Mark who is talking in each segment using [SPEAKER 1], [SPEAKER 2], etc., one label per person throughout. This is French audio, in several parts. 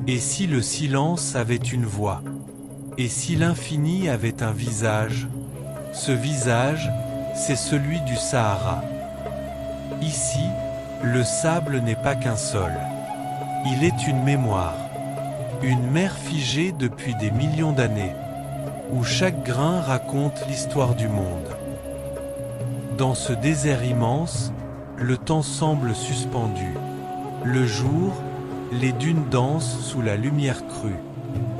[SPEAKER 1] Et si le silence avait une voix? Et si l'infini avait un visage? Ce visage, c'est celui du Sahara. Ici, le sable n'est pas qu'un sol. Il est une mémoire. Une mer figée depuis des millions d'années, où chaque grain raconte l'histoire du monde. Dans ce désert immense, le temps semble suspendu. Le jour, les dunes dansent sous la lumière crue.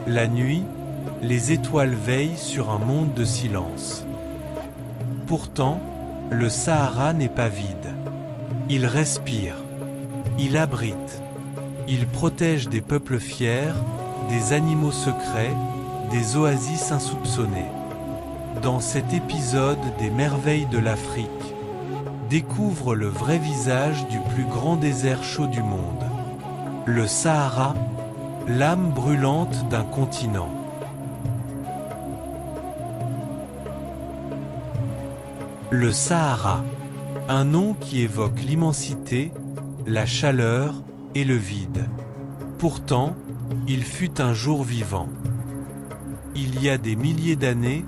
[SPEAKER 1] La nuit, les étoiles veillent sur un monde de silence. Pourtant, le Sahara n'est pas vide. Il respire. Il abrite. Il protège des peuples fiers, des animaux secrets, des oasis insoupçonnées. Dans cet épisode des merveilles de l'Afrique, découvre le vrai visage du plus grand désert chaud du monde. Le Sahara, l'âme brûlante d'un continent. Le Sahara, un nom qui évoque l'immensité, la chaleur et le vide. Pourtant, il fut un jour vivant. Il y a des milliers d'années,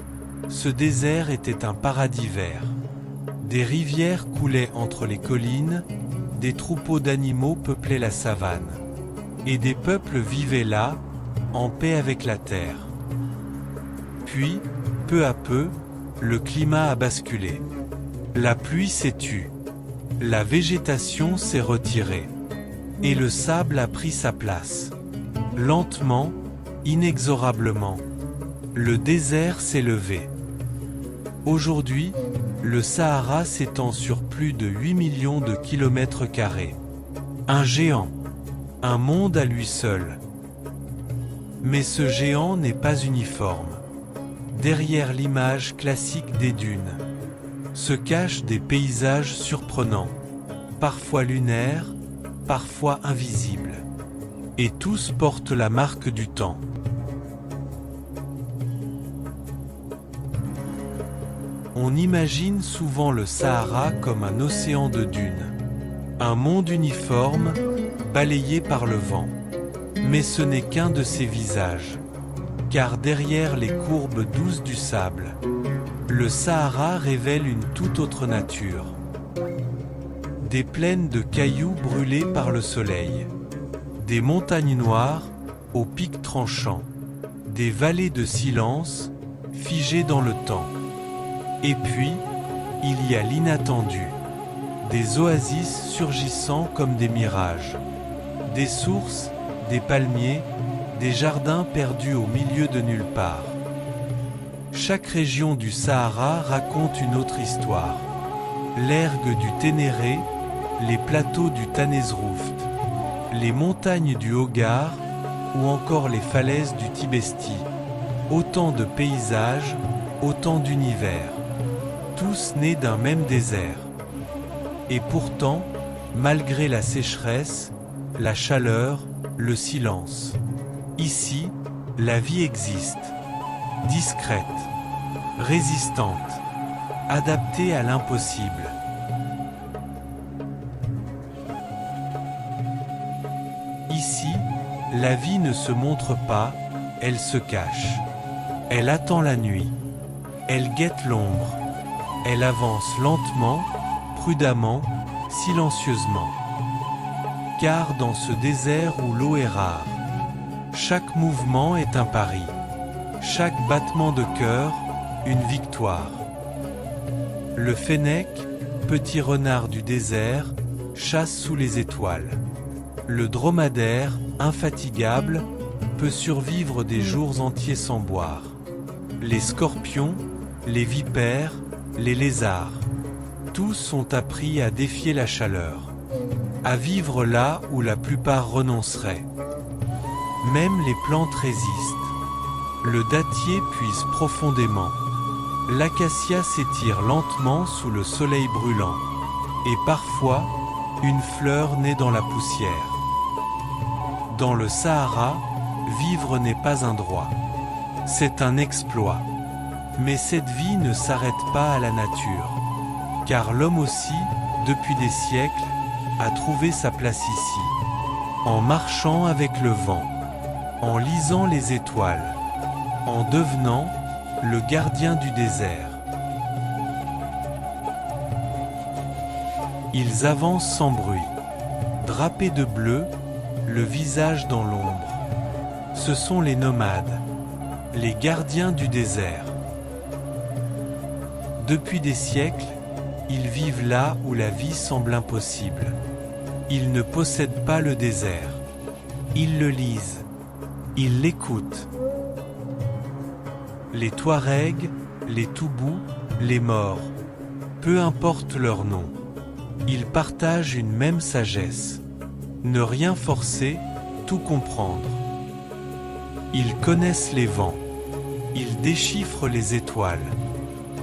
[SPEAKER 1] ce désert était un paradis vert. Des rivières coulaient entre les collines, des troupeaux d'animaux peuplaient la savane. Et des peuples vivaient là, en paix avec la terre. Puis, peu à peu, le climat a basculé. La pluie s'est tue. La végétation s'est retirée. Et le sable a pris sa place. Lentement, inexorablement, le désert s'est levé. Aujourd'hui, le Sahara s'étend sur plus de 8 millions de kilomètres carrés. Un géant. Un monde à lui seul. Mais ce géant n'est pas uniforme. Derrière l'image classique des dunes, se cachent des paysages surprenants, parfois lunaires, parfois invisibles. Et tous portent la marque du temps. On imagine souvent le Sahara comme un océan de dunes, un monde uniforme, balayé par le vent. Mais ce n'est qu'un de ces visages. Car derrière les courbes douces du sable, le Sahara révèle une toute autre nature. Des plaines de cailloux brûlés par le soleil, des montagnes noires aux pics tranchants, des vallées de silence figées dans le temps. Et puis, il y a l'inattendu, des oasis surgissant comme des mirages, des sources, des palmiers, des jardins perdus au milieu de nulle part. Chaque région du Sahara raconte une autre histoire. L'ergue du Ténéré, les plateaux du Tanezrouft, les montagnes du Hogar ou encore les falaises du Tibesti. Autant de paysages, autant d'univers. Tous nés d'un même désert. Et pourtant, malgré la sécheresse, la chaleur, le silence, ici, la vie existe, discrète, résistante, adaptée à l'impossible. Ici, la vie ne se montre pas, elle se cache. Elle attend la nuit. Elle guette l'ombre. Elle avance lentement, prudemment, silencieusement. Car dans ce désert où l'eau est rare, chaque mouvement est un pari. Chaque battement de cœur, une victoire. Le fennec, petit renard du désert, chasse sous les étoiles. Le dromadaire, infatigable, peut survivre des jours entiers sans boire. Les scorpions, les vipères, les lézards, tous sont appris à défier la chaleur, à vivre là où la plupart renonceraient. Même les plantes résistent. Le dattier puise profondément. L'acacia s'étire lentement sous le soleil brûlant. Et parfois, une fleur naît dans la poussière. Dans le Sahara, vivre n'est pas un droit. C'est un exploit. Mais cette vie ne s'arrête pas à la nature. Car l'homme aussi, depuis des siècles, a trouvé sa place ici. En marchant avec le vent, en lisant les étoiles, en devenant le gardien du désert. Ils avancent sans bruit, drapés de bleu, le visage dans l'ombre. Ce sont les nomades, les gardiens du désert. Depuis des siècles, ils vivent là où la vie semble impossible. Ils ne possèdent pas le désert. Ils le lisent. Ils l'écoutent. Les Touaregs, les Toubous, les Maures, peu importe leur nom, ils partagent une même sagesse. Ne rien forcer, tout comprendre. Ils connaissent les vents. Ils déchiffrent les étoiles.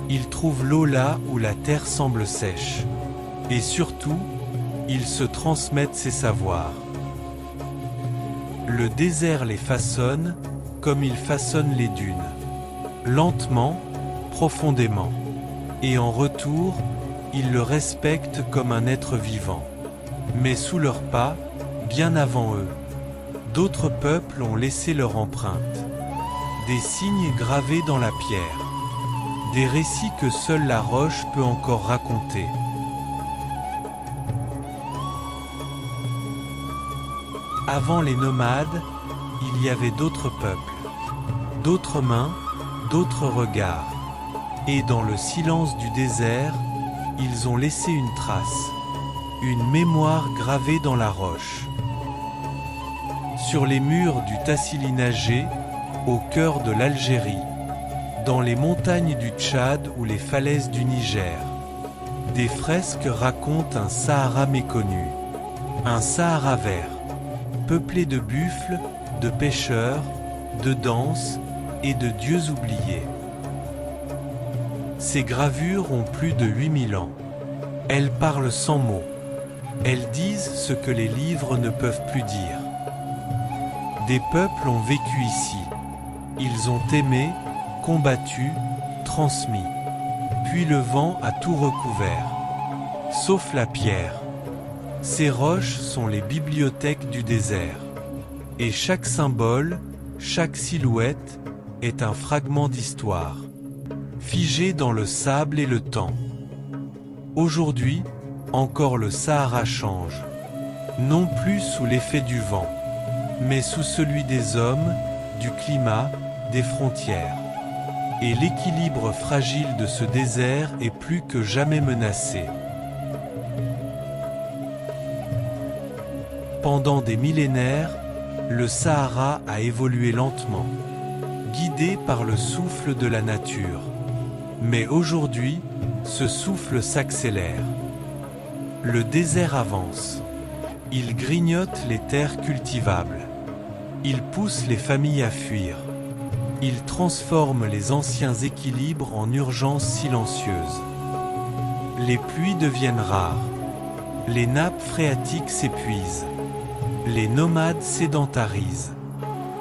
[SPEAKER 1] Ils trouvent l'eau là où la terre semble sèche. Et surtout, ils se transmettent ces savoirs. Le désert les façonne comme il façonne les dunes. Lentement, profondément. Et en retour, ils le respectent comme un être vivant. Mais sous leurs pas, bien avant eux, d'autres peuples ont laissé leur empreinte. Des signes gravés dans la pierre. Des récits que seule la roche peut encore raconter. Avant les nomades, il y avait d'autres peuples, d'autres mains, d'autres regards. Et dans le silence du désert, ils ont laissé une trace, une mémoire gravée dans la roche. Sur les murs du Tassili-Nagé, au cœur de l'Algérie, dans les montagnes du Tchad ou les falaises du Niger, des fresques racontent un Sahara méconnu, un Sahara vert, peuplé de buffles, de pêcheurs, de danses et de dieux oubliés. Ces gravures ont plus de 8000 ans. Elles parlent sans mots. Elles disent ce que les livres ne peuvent plus dire. Des peuples ont vécu ici. Ils ont aimé, combattu, transmis. Puis le vent a tout recouvert. Sauf la pierre. Ces roches sont les bibliothèques du désert. Et chaque symbole, chaque silhouette, est un fragment d'histoire, figé dans le sable et le temps. Aujourd'hui, encore le Sahara change, non plus sous l'effet du vent, mais sous celui des hommes, du climat, des frontières. Et l'équilibre fragile de ce désert est plus que jamais menacé. Pendant des millénaires, le Sahara a évolué lentement, guidé par le souffle de la nature. Mais aujourd'hui, ce souffle s'accélère. Le désert avance. Il grignote les terres cultivables. Il pousse les familles à fuir. Il transforme les anciens équilibres en urgences silencieuses. Les pluies deviennent rares. Les nappes phréatiques s'épuisent. Les nomades sédentarisent.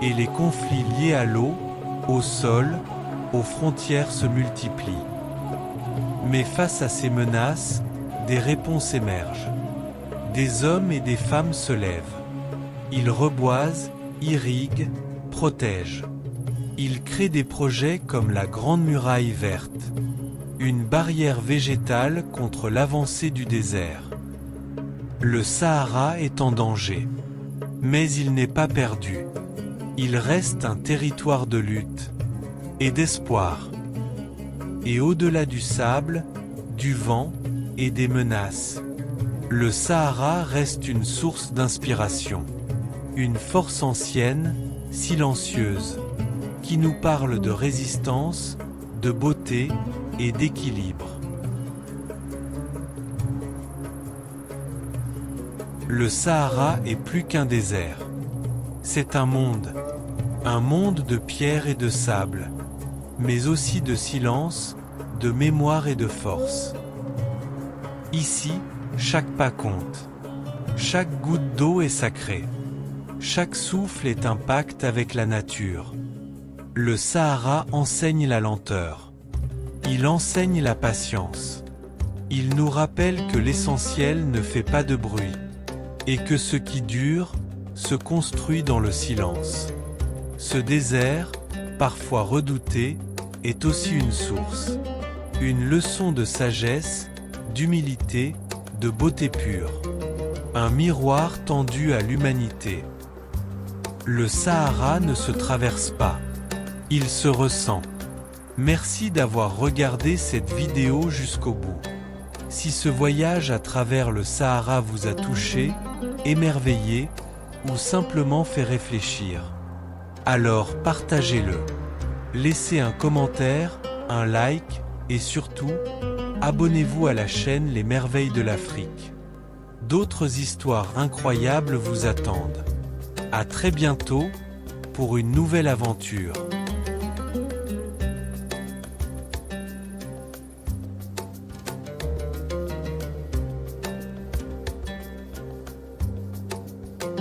[SPEAKER 1] Et les conflits liés à l'eau, au sol, aux frontières se multiplient. Mais face à ces menaces, des réponses émergent. Des hommes et des femmes se lèvent. Ils reboisent, irriguent, protègent. Ils créent des projets comme la Grande Muraille Verte, une barrière végétale contre l'avancée du désert. Le Sahara est en danger. Mais il n'est pas perdu. Il reste un territoire de lutte et d'espoir. Et au-delà du sable, du vent et des menaces, le Sahara reste une source d'inspiration. Une force ancienne, silencieuse, qui nous parle de résistance, de beauté et d'équilibre. Le Sahara est plus qu'un désert. C'est un monde de pierre et de sable, mais aussi de silence, de mémoire et de force. Ici, chaque pas compte. Chaque goutte d'eau est sacrée. Chaque souffle est un pacte avec la nature. Le Sahara enseigne la lenteur. Il enseigne la patience. Il nous rappelle que l'essentiel ne fait pas de bruit. Et que ce qui dure, se construit dans le silence. Ce désert, parfois redouté, est aussi une source. Une leçon de sagesse, d'humilité, de beauté pure. Un miroir tendu à l'humanité. Le Sahara ne se traverse pas. Il se ressent. Merci d'avoir regardé cette vidéo jusqu'au bout. Si ce voyage à travers le Sahara vous a touché, émerveillé ou simplement fait réfléchir, alors partagez-le. Laissez un commentaire, un like et surtout, abonnez-vous à la chaîne Les Merveilles de l'Afrique. D'autres histoires incroyables vous attendent. À très bientôt pour une nouvelle aventure.